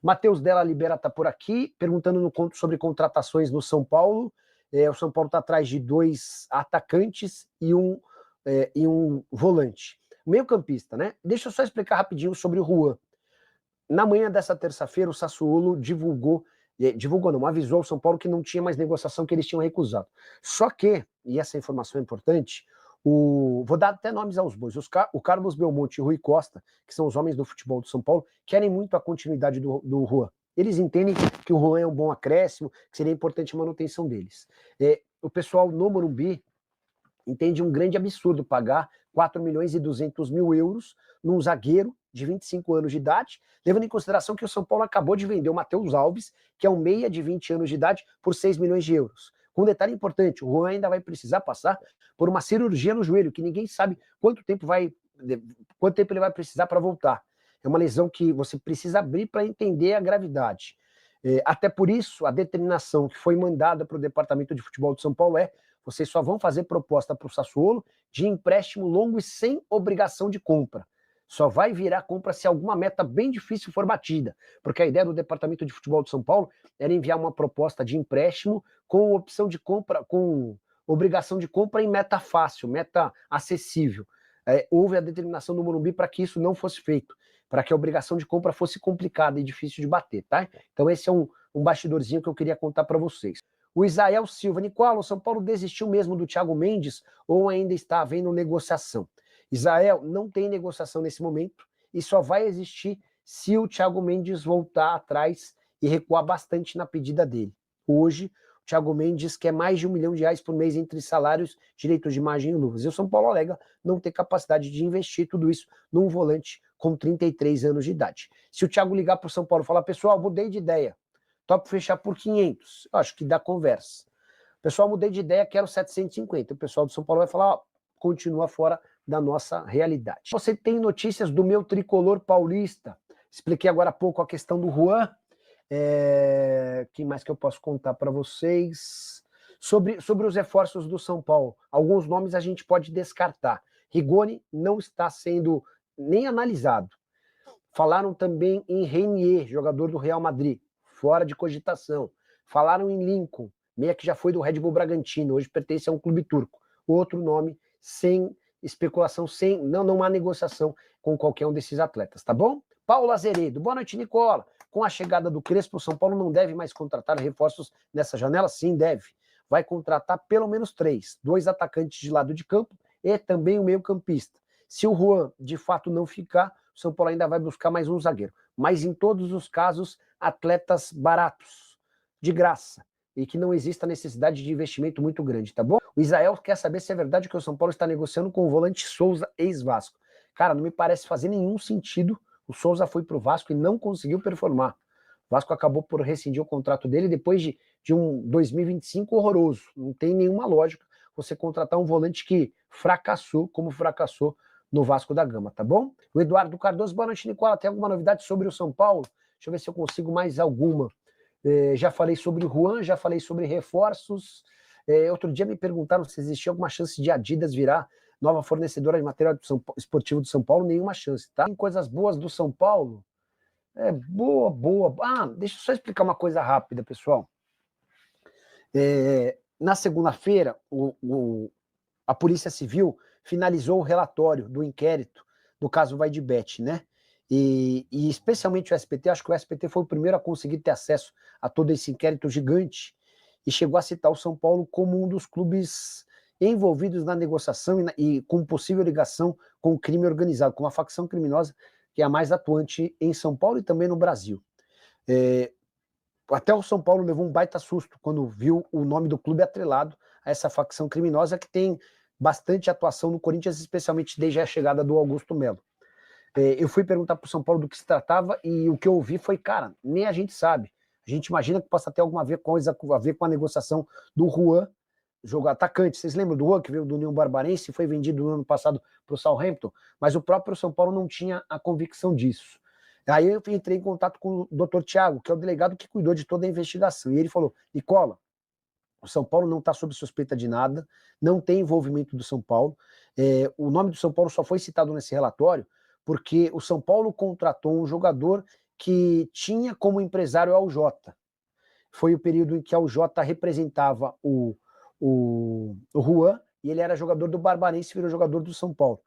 Matheus Della Libera está por aqui, perguntando sobre contratações no São Paulo. O São Paulo está atrás de 2 atacantes e um volante. Meio-campista, né? Deixa eu só explicar rapidinho sobre o Juan. Na manhã dessa terça-feira, o Sassuolo avisou ao São Paulo que não tinha mais negociação, que eles tinham recusado. Só que, e essa informação é importante, vou dar até nomes aos bois, o Carlos Belmonte e o Rui Costa, que são os homens do futebol do São Paulo, querem muito a continuidade do Juan. Eles entendem que o Juan é um bom acréscimo, que seria importante a manutenção deles. O pessoal no Morumbi entende um grande absurdo pagar 4 milhões e 200 mil euros num zagueiro de 25 anos de idade, levando em consideração que o São Paulo acabou de vender o Matheus Alves, que é um meia de 20 anos de idade, por 6 milhões de euros. Com um detalhe importante, o Juan ainda vai precisar passar por uma cirurgia no joelho, que ninguém sabe quanto tempo ele vai precisar para voltar. É uma lesão que você precisa abrir para entender a gravidade. Até por isso, a determinação que foi mandada para o Departamento de Futebol de São Paulo vocês só vão fazer proposta para o Sassuolo de empréstimo longo e sem obrigação de compra. Só vai virar compra se alguma meta bem difícil for batida, porque a ideia do Departamento de Futebol de São Paulo era enviar uma proposta de empréstimo com opção de compra, com obrigação de compra em meta fácil, meta acessível. Houve a determinação do Morumbi para que isso não fosse feito, para que a obrigação de compra fosse complicada e difícil de bater, tá? Então esse é um bastidorzinho que eu queria contar para vocês. O Isael Silva, Nicola, o São Paulo desistiu mesmo do Thiago Mendes ou ainda está havendo negociação? Isael, não tem negociação nesse momento e só vai existir se o Thiago Mendes voltar atrás e recuar bastante na pedida dele. Hoje, o Thiago Mendes quer mais de R$1 milhão por mês entre salários, direitos de imagem e luvas. E o São Paulo alega não ter capacidade de investir tudo isso num volante com 33 anos de idade. Se o Thiago ligar para o São Paulo e falar, pessoal, mudei de ideia, topo fechar por 500, eu acho que dá conversa. Pessoal, mudei de ideia, quero 750. O pessoal do São Paulo vai falar, continua fora da nossa realidade. Você tem notícias do meu tricolor paulista. Expliquei agora há pouco a questão do Juan. Que mais que eu posso contar para vocês? Sobre os reforços do São Paulo. Alguns nomes a gente pode descartar. Rigoni não está sendo nem analisado. Falaram também em Renier, jogador do Real Madrid, fora de cogitação. Falaram em Lincoln, meia que já foi do Red Bull Bragantino, hoje pertence a um clube turco. Outro nome, sem especulação, não há negociação com qualquer um desses atletas, tá bom? Paulo Azeredo, boa noite, Nicola. Com a chegada do Crespo, o São Paulo não deve mais contratar reforços nessa janela? Sim, deve. Vai contratar pelo menos 3, 2 atacantes de lado de campo e também um meio-campista. Se o Juan, de fato, não ficar, o São Paulo ainda vai buscar mais um zagueiro. Mas, em todos os casos, atletas baratos, de graça, e que não exista necessidade de investimento muito grande, tá bom? O Israel quer saber se é verdade que o São Paulo está negociando com o volante Souza, ex-Vasco. Cara, não me parece fazer nenhum sentido. O Souza foi pro Vasco e não conseguiu performar. O Vasco acabou por rescindir o contrato dele depois de um 2025 horroroso. Não tem nenhuma lógica você contratar um volante que fracassou, como fracassou no Vasco da Gama, tá bom? O Eduardo Cardoso, boa noite, Nicola. Tem alguma novidade sobre o São Paulo? Deixa eu ver se eu consigo mais alguma. Já falei sobre o Juan, já falei sobre reforços. Outro dia me perguntaram se existia alguma chance de Adidas virar nova fornecedora de material esportivo do São Paulo. Nenhuma chance, tá? Tem coisas boas do São Paulo? Boa. Deixa eu só explicar uma coisa rápida, pessoal. Na segunda-feira, a Polícia Civil finalizou o relatório do inquérito do caso Vai de Bet, né? E especialmente o SPT, acho que o SPT foi o primeiro a conseguir ter acesso a todo esse inquérito gigante e chegou a citar o São Paulo como um dos clubes envolvidos na negociação e com possível ligação com o crime organizado, com uma facção criminosa que é a mais atuante em São Paulo e também no Brasil. Até o São Paulo levou um baita susto quando viu o nome do clube atrelado a essa facção criminosa que tem bastante atuação no Corinthians, especialmente desde a chegada do Augusto Melo. Eu fui perguntar para o São Paulo do que se tratava e o que eu ouvi foi, cara, nem a gente sabe. A gente imagina que possa ter alguma coisa a ver com a negociação do Juan, jogo atacante. Vocês lembram do Juan, que veio do União Barbarense e foi vendido no ano passado para o Southampton? Mas o próprio São Paulo não tinha a convicção disso. Aí eu entrei em contato com o Dr. Thiago, que é o delegado que cuidou de toda a investigação. E ele falou, Nicola, o São Paulo não está sob suspeita de nada, não tem envolvimento do São Paulo. O nome do São Paulo só foi citado nesse relatório porque o São Paulo contratou um jogador que tinha como empresário o Aljota. Foi o período em que a Aljota representava o Juan, e ele era jogador do Barbarense e virou jogador do São Paulo.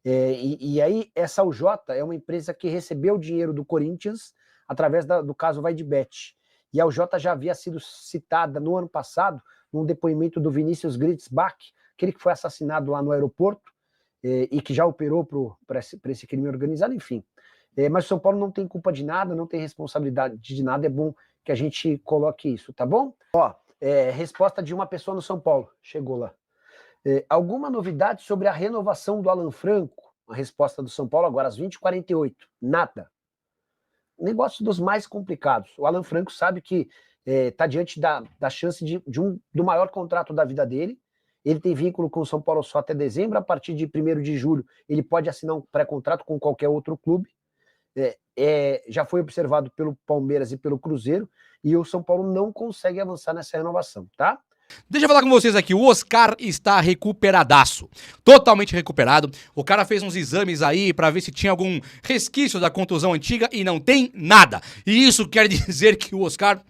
E aí, essa Aljota é uma empresa que recebeu dinheiro do Corinthians através do caso Vai de Bet. E a Aljota já havia sido citada no ano passado, num depoimento do Vinícius Gritzbach, aquele que foi assassinado lá no aeroporto, e que já operou para esse crime organizado, enfim. Mas o São Paulo não tem culpa de nada, não tem responsabilidade de nada, é bom que a gente coloque isso, tá bom? Ó, resposta de uma pessoa no São Paulo, chegou lá. Alguma novidade sobre a renovação do Alan Franco? A resposta do São Paulo agora às 20h48, nada. Negócio dos mais complicados. O Alan Franco sabe que está diante da chance do maior contrato da vida dele. Ele tem vínculo com o São Paulo só até dezembro. A partir de 1º de julho, ele pode assinar um pré-contrato com qualquer outro clube. Já foi observado pelo Palmeiras e pelo Cruzeiro, e o São Paulo não consegue avançar nessa renovação, tá? Deixa eu falar com vocês aqui, o Oscar está recuperadaço, totalmente recuperado. O cara fez uns exames aí pra ver se tinha algum resquício da contusão antiga e não tem nada. E isso quer dizer que o Oscar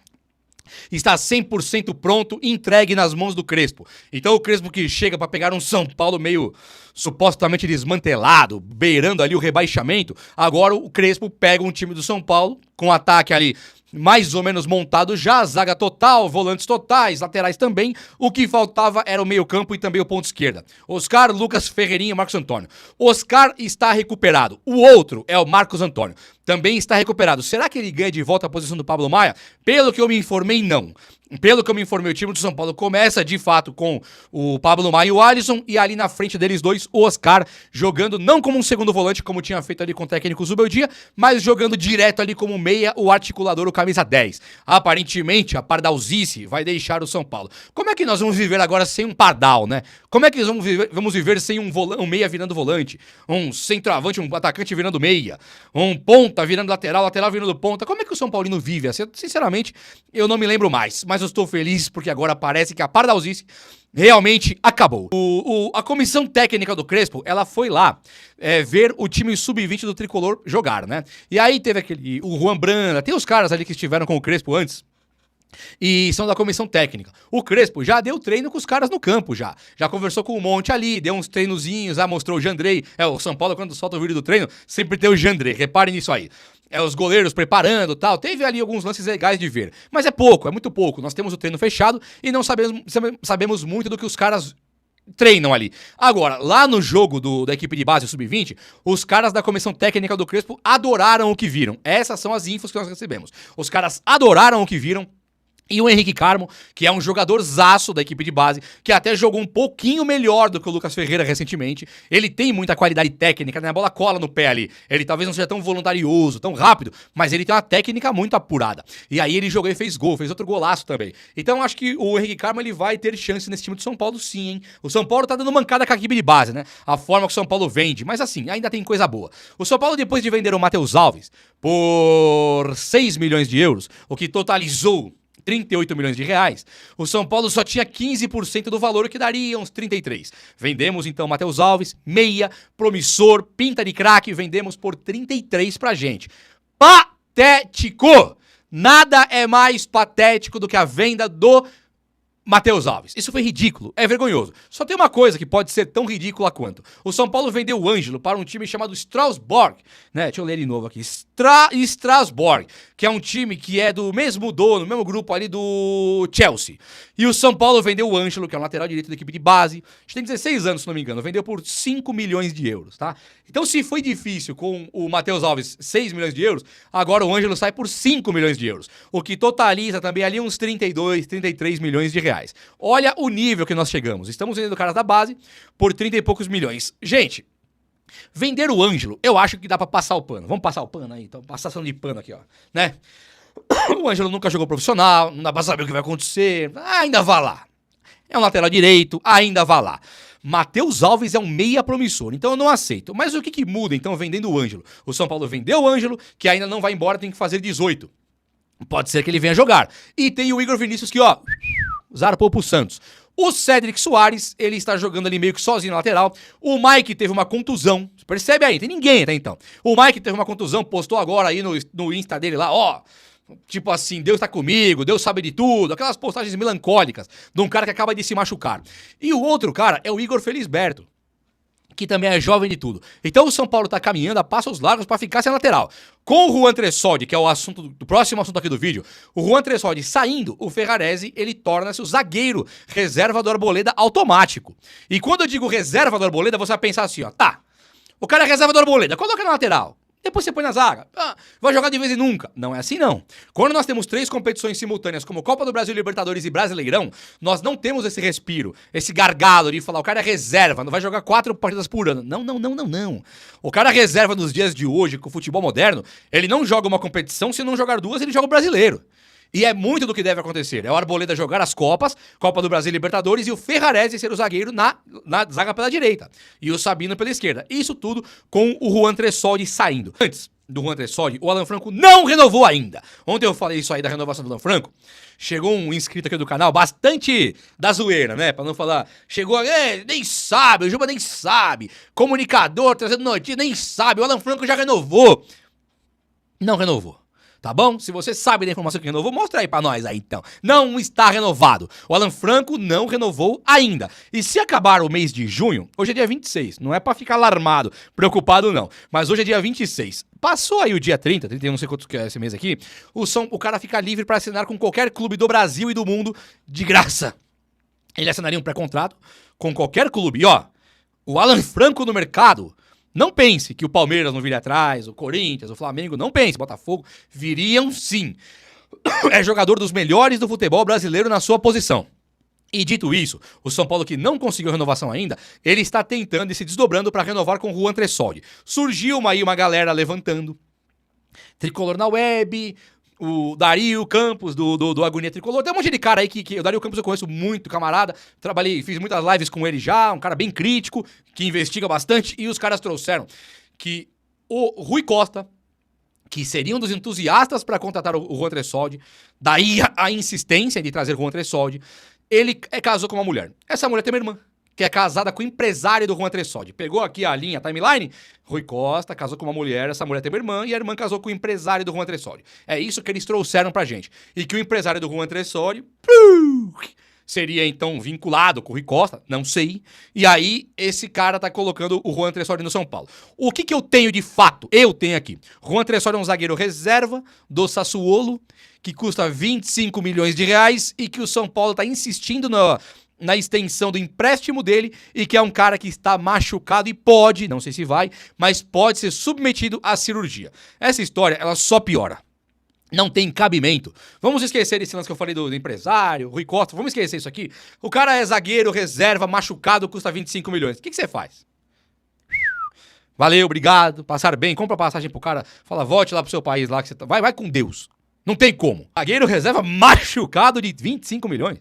está 100% pronto, entregue nas mãos do Crespo. Então o Crespo que chega pra pegar um São Paulo meio supostamente desmantelado, beirando ali o rebaixamento, agora o Crespo pega um time do São Paulo com ataque ali mais ou menos montado já, zaga total, volantes totais, laterais também. O que faltava era o meio-campo e também o ponto esquerda. Oscar, Lucas Ferreirinha e Marcos Antônio. Oscar está recuperado. O outro é o Marcos Antônio. Também está recuperado. Será que ele ganha de volta a posição do Pablo Maia? Pelo que eu me informei, não. Pelo que eu me informei, o time do São Paulo começa de fato com o Pablo Maia e o Alisson, e ali na frente deles dois, o Oscar, jogando não como um segundo volante, como tinha feito ali com o técnico Zubeldia, mas jogando direto ali como meia, o articulador, o camisa 10. Aparentemente, a pardalzice vai deixar o São Paulo. Como é que nós vamos viver agora sem um pardal, né? Como é que vamos viver sem um meia virando volante, um centroavante, um atacante virando meia, um ponta virando lateral, lateral virando ponta? Como é que o São Paulino vive assim? Sinceramente, eu não me lembro mais, mas eu estou feliz porque agora parece que a pardalzice realmente acabou. A comissão técnica do Crespo, ela foi lá ver o time sub-20 do Tricolor jogar, né? E aí teve o Juan Branda, tem os caras ali que estiveram com o Crespo antes, e são da comissão técnica. O Crespo já deu treino com os caras no campo, já conversou com o Monte ali, deu uns treinozinhos, mostrou o Jandrei. O São Paulo, quando solta o vídeo do treino, sempre tem o Jandrei, reparem nisso aí. Os goleiros preparando e tal, teve ali alguns lances legais de ver, mas é pouco, é muito pouco. Nós temos o treino fechado e não sabemos muito do que os caras treinam ali. Agora, lá no jogo da equipe de base sub-20, os caras da comissão técnica do Crespo adoraram o que viram. Essas são as infos que nós recebemos. Os caras adoraram o que viram. E o Henrique Carmo, que é um jogadorzaço da equipe de base, que até jogou um pouquinho melhor do que o Lucas Ferreira recentemente. Ele tem muita qualidade técnica, né? A bola cola no pé ali. Ele talvez não seja tão voluntarioso, tão rápido, mas ele tem uma técnica muito apurada. E aí ele jogou e fez gol, fez outro golaço também. Então acho que o Henrique Carmo ele vai ter chance nesse time do São Paulo sim, hein? O São Paulo tá dando mancada com a equipe de base, né? A forma que o São Paulo vende, mas assim, ainda tem coisa boa. O São Paulo, depois de vender o Matheus Alves por 6 milhões de euros, o que totalizou 38 milhões de reais, o São Paulo só tinha 15% do valor, o que daria uns 33. Vendemos então Matheus Alves, meia, promissor, pinta de craque, vendemos por 33 pra gente. Patético! Nada é mais patético do que a venda do Matheus Alves. Isso foi ridículo, é vergonhoso. Só tem uma coisa que pode ser tão ridícula quanto. O São Paulo vendeu o Ângelo para um time chamado Strasbourg, né? Deixa eu ler de novo aqui. Strasbourg, que é um time que é do mesmo dono, mesmo grupo ali do Chelsea. E o São Paulo vendeu o Ângelo, que é um lateral direito da equipe de base. A gente tem 16 anos, se não me engano. Vendeu por 5 milhões de euros, tá? Então, se foi difícil com o Matheus Alves 6 milhões de euros, agora o Ângelo sai por 5 milhões de euros. O que totaliza também ali uns 32, 33 milhões de reais. Olha o nível que nós chegamos. Estamos vendendo caras da base por 30 e poucos milhões. Gente, vender o Ângelo, eu acho que dá pra passar o pano. Vamos passar o pano aí, então. Passação de pano aqui, ó. Né? O Ângelo nunca jogou profissional, não dá pra saber o que vai acontecer. Ainda vá lá. É um lateral direito, ainda vá lá. Matheus Alves é um meia promissor, então eu não aceito. Mas o que muda, então, vendendo o Ângelo? O São Paulo vendeu o Ângelo, que ainda não vai embora, tem que fazer 18. Pode ser que ele venha jogar. E tem o Igor Vinícius que, ó, zarpou pro Santos. O Cédric Soares, ele está jogando ali meio que sozinho na lateral. O Mike teve uma contusão. Percebe aí, tem ninguém até então. O Mike teve uma contusão, postou agora aí no Insta dele lá, ó. Tipo assim, Deus tá comigo, Deus sabe de tudo. Aquelas postagens melancólicas de um cara que acaba de se machucar. E o outro cara é o Igor Felisberto, que também é jovem de tudo. Então o São Paulo tá caminhando a passos largos para ficar sem lateral. Com o Juan Tressoldi, que é o assunto do próximo assunto aqui do vídeo, o Juan Tressoldi saindo, o Ferrarese, ele torna-se o zagueiro reserva do Arboleda automático. E quando eu digo reserva do Arboleda, você vai pensar assim, ó, tá, o cara é reserva do Arboleda, coloca na lateral. Depois você põe na zaga. Vai jogar de vez em nunca. Não é assim, não. Quando nós temos 3 competições simultâneas, como Copa do Brasil, Libertadores e Brasileirão, nós não temos esse respiro, esse gargalo de falar, o cara é reserva, não vai jogar 4 partidas por ano. Não. O cara reserva nos dias de hoje, com o futebol moderno, ele não joga uma competição, se não jogar 2, ele joga o brasileiro. E é muito do que deve acontecer. É o Arboleda jogar as Copas, Copa do Brasil e Libertadores, e o Ferrarese ser o zagueiro na zaga pela direita. E o Sabino pela esquerda. Isso tudo com o Juan Tressoldi saindo. Antes do Juan Tressoldi, o Alan Franco não renovou ainda. Ontem eu falei isso aí da renovação do Alan Franco. Chegou um inscrito aqui do canal, bastante da zoeira, né? Pra não falar, chegou, nem sabe, o Juba nem sabe. Comunicador trazendo notícia, nem sabe. O Alan Franco já renovou. Não renovou. Tá bom? Se você sabe da informação que renovou, mostra aí pra nós aí, então. Não está renovado. O Alan Franco não renovou ainda. E se acabar o mês de junho, hoje é dia 26, não é pra ficar alarmado, preocupado não, mas hoje é dia 26. Passou aí o dia 30, 31, não sei quanto que é esse mês aqui, o cara fica livre pra assinar com qualquer clube do Brasil e do mundo de graça. Ele assinaria um pré-contrato com qualquer clube. E ó, o Alan Franco no mercado... Não pense que o Palmeiras não viria atrás, o Corinthians, o Flamengo, não pense, Botafogo, viriam sim. É jogador dos melhores do futebol brasileiro na sua posição. E dito isso, o São Paulo que não conseguiu renovação ainda, ele está tentando e se desdobrando para renovar com o Juan Tressoldi. Surgiu aí uma galera levantando, Tricolor na web... O Dario Campos, do Agonia Tricolor. Tem um monte de cara aí que o Dario Campos eu conheço muito, camarada. Trabalhei, fiz muitas lives com ele já. Um cara bem crítico, que investiga bastante. E os caras trouxeram que o Rui Costa, que seria um dos entusiastas para contratar o Juan Tressoldi, daí a insistência de trazer o Juan Tressoldi, ele casou com uma mulher. Essa mulher tem uma irmã, que é casada com o empresário do Juan Tressoldi. Pegou aqui a linha, a timeline, Rui Costa casou com uma mulher, essa mulher tem uma irmã, e a irmã casou com o empresário do Juan Tressoldi. É isso que eles trouxeram pra gente. E que o empresário do Juan Tressoldi seria, então, vinculado com o Rui Costa, não sei. E aí, esse cara tá colocando o Juan Tressoldi no São Paulo. O que eu tenho de fato? Eu tenho aqui. Juan Tressoldi é um zagueiro reserva do Sassuolo, que custa 25 milhões de reais, e que o São Paulo tá insistindo na extensão do empréstimo dele e que é um cara que está machucado e pode, não sei se vai, mas pode ser submetido à cirurgia. Essa história, ela só piora. Não tem cabimento. Vamos esquecer esse lance que eu falei do empresário, Rui Costa, vamos esquecer isso aqui. O cara é zagueiro, reserva, machucado, custa 25 milhões. O que você faz? Valeu, obrigado, passar bem, compra passagem pro cara, fala, volte lá pro seu país lá que você tá. Vai com Deus. Não tem como. Zagueiro, reserva, machucado de 25 milhões.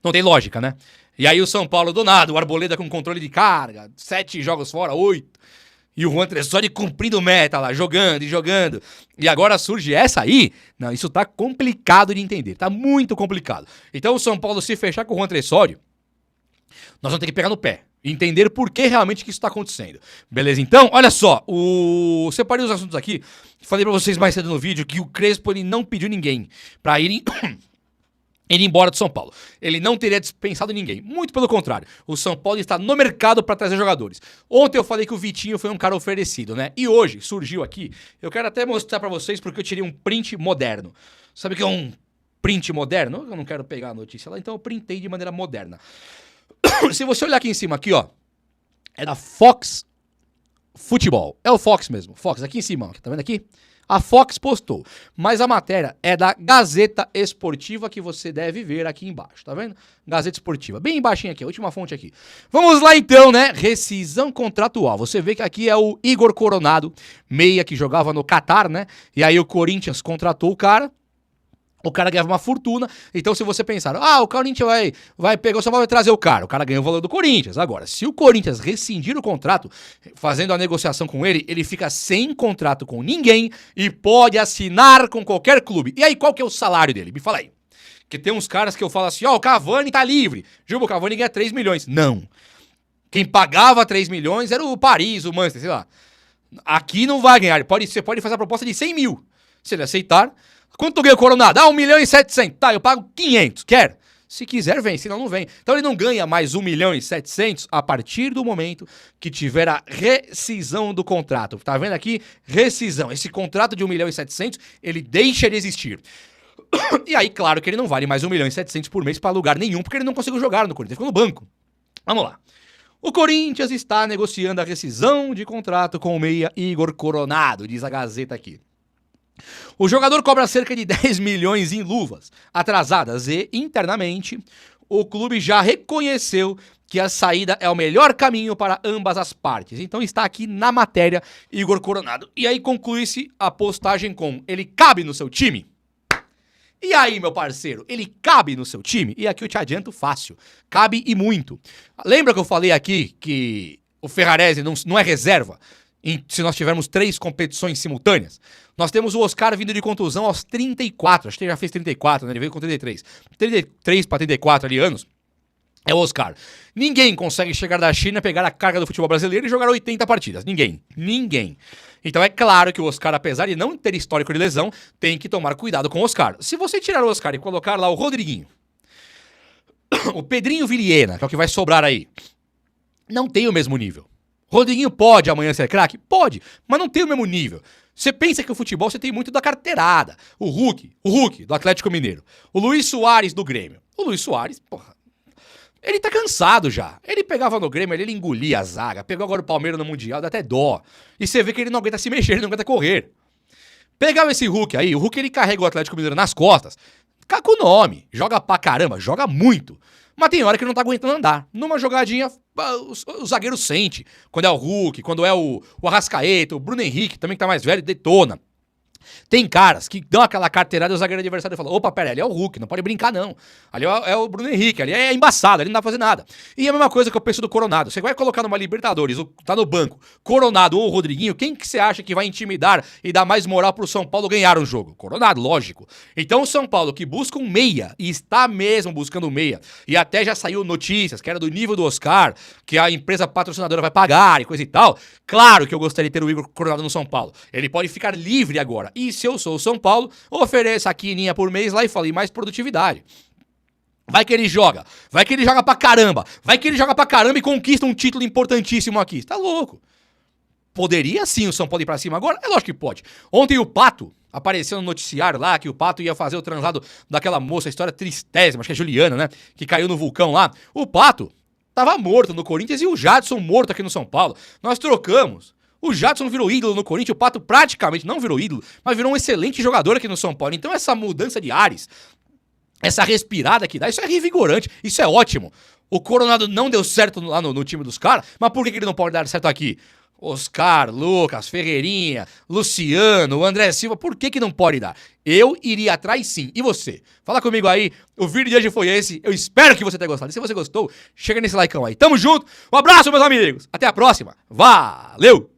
Não tem lógica, né? E aí o São Paulo do nada, o Arboleda com controle de carga, 7 jogos fora, 8. E o Juan Tressoldi cumprindo meta lá, jogando e jogando. E agora surge essa aí? Não, isso tá complicado de entender, tá muito complicado. Então o São Paulo se fechar com o Juan Tressoldi, nós vamos ter que pegar no pé. Entender por que realmente que isso tá acontecendo. Beleza? Então, olha só, separei os assuntos aqui. Falei pra vocês mais cedo no vídeo que o Crespo ele não pediu ninguém pra ir embora do São Paulo. Ele não teria dispensado ninguém. Muito pelo contrário. O São Paulo está no mercado para trazer jogadores. Ontem eu falei que o Vitinho foi um cara oferecido, né? E hoje surgiu aqui. Eu quero até mostrar para vocês porque eu tirei um print moderno. Sabe o que é um print moderno? Eu não quero pegar a notícia lá, então eu printei de maneira moderna. Se você olhar aqui em cima, aqui, ó. É da Fox Futebol. É o Fox mesmo. Fox, aqui em cima, ó. Tá vendo aqui? A Fox postou, mas a matéria é da Gazeta Esportiva que você deve ver aqui embaixo, tá vendo? Gazeta Esportiva, bem embaixinho aqui, a última fonte aqui. Vamos lá então, né? Rescisão contratual. Você vê que aqui é o Igor Coronado, meia que jogava no Catar, né? E aí o Corinthians contratou o cara ganhava uma fortuna, então se você pensar, o Corinthians vai pegar, só vai trazer o cara ganha o valor do Corinthians. Agora, se o Corinthians rescindir o contrato, fazendo a negociação com ele, ele fica sem contrato com ninguém e pode assinar com qualquer clube. E aí, qual que é o salário dele? Me fala aí. Que tem uns caras que eu falo assim, ó, o Cavani tá livre. Juba, o Cavani ganha 3 milhões. Não. Quem pagava 3 milhões era o Paris, o Manchester, sei lá. Aqui não vai ganhar. Você pode fazer a proposta de 100 mil. Se ele aceitar. Quanto ganha o Coronado? 1 milhão e 700. Tá, eu pago 500. Quer? Se quiser, vem. Senão, não vem. Então, ele não ganha mais 1 milhão e 700 a partir do momento que tiver a rescisão do contrato. Tá vendo aqui? Rescisão. Esse contrato de 1 milhão e 700, ele deixa de existir. E aí, claro que ele não vale mais 1 milhão e 700 por mês pra lugar nenhum, porque ele não conseguiu jogar no Corinthians. Ele ficou no banco. Vamos lá. O Corinthians está negociando a rescisão de contrato com o meia Igor Coronado, diz a Gazeta aqui. O jogador cobra cerca de 10 milhões em luvas atrasadas e, internamente, o clube já reconheceu que a saída é o melhor caminho para ambas as partes. Então está aqui na matéria Igor Coronado. E aí conclui-se a postagem com: ele cabe no seu time? E aí, meu parceiro, ele cabe no seu time? E aqui eu te adianto fácil, cabe e muito. Lembra que eu falei aqui que o Ferrarese não é reserva se nós tivermos 3 competições simultâneas? Nós temos o Oscar vindo de contusão aos 34, acho que ele já fez 34, né? Ele veio com 33. 33 para 34 ali anos é o Oscar. Ninguém consegue chegar da China, pegar a carga do futebol brasileiro e jogar 80 partidas. Ninguém. Então é claro que o Oscar, apesar de não ter histórico de lesão, tem que tomar cuidado com o Oscar. Se você tirar o Oscar e colocar lá o Rodriguinho, o Pedrinho Vilhena, que é o que vai sobrar aí, não tem o mesmo nível. Rodriguinho pode amanhã ser craque? Pode, mas não tem o mesmo nível. Você pensa que o futebol você tem muito da carteirada. O Hulk do Atlético Mineiro. O Luiz Soares do Grêmio. O Luiz Soares, porra, ele tá cansado já. Ele pegava no Grêmio, ele engolia a zaga. Pegou agora o Palmeiras no Mundial, dá até dó. E você vê que ele não aguenta se mexer, ele não aguenta correr. Pegava esse Hulk aí, o Hulk ele carrega o Atlético Mineiro nas costas. Fica com o nome, joga pra caramba, joga muito. Mas tem hora que ele não tá aguentando andar. Numa jogadinha, o zagueiro sente. Quando é o Hulk, quando é o Arrascaeta, o Bruno Henrique, também que tá mais velho, detona. Tem caras que dão aquela carteirada e o zagueiro adversário fala: opa, pera, ali é o Hulk, não pode brincar não. Ali é o Bruno Henrique, ali é embaçado, ali não dá pra fazer nada. E a mesma coisa que eu penso do Coronado. Você vai colocar numa Libertadores, tá no banco, Coronado ou Rodriguinho, quem que você acha que vai intimidar e dar mais moral pro São Paulo ganhar um jogo? Coronado, lógico. Então o São Paulo, que busca um meia, e está mesmo buscando um meia, e até já saiu notícias que era do nível do Oscar, que a empresa patrocinadora vai pagar e coisa e tal, claro que eu gostaria de ter o Igor Coronado no São Paulo. Ele pode ficar livre agora. E se eu sou o São Paulo, ofereça a quininha por mês lá e falei mais produtividade. Vai que ele joga pra caramba, e conquista um título importantíssimo aqui. Tá louco? Poderia sim o São Paulo ir pra cima agora? É lógico que pode. Ontem o Pato apareceu no noticiário lá, que o Pato ia fazer o translado daquela moça, a história tristésima, acho que é Juliana, né? Que caiu no vulcão lá. O Pato tava morto no Corinthians e o Jadson morto aqui no São Paulo. Nós trocamos. O Jadson virou ídolo no Corinthians, o Pato praticamente não virou ídolo, mas virou um excelente jogador aqui no São Paulo. Então essa mudança de ares, essa respirada que dá, isso é revigorante, isso é ótimo. O Coronado não deu certo lá no time dos caras, mas por que ele não pode dar certo aqui? Oscar, Lucas, Ferreirinha, Luciano, André Silva, por que não pode dar? Eu iria atrás sim. E você? Fala comigo aí, o vídeo de hoje foi esse, eu espero que você tenha gostado. E se você gostou, chega nesse likeão aí. Tamo junto, um abraço meus amigos, até a próxima, valeu!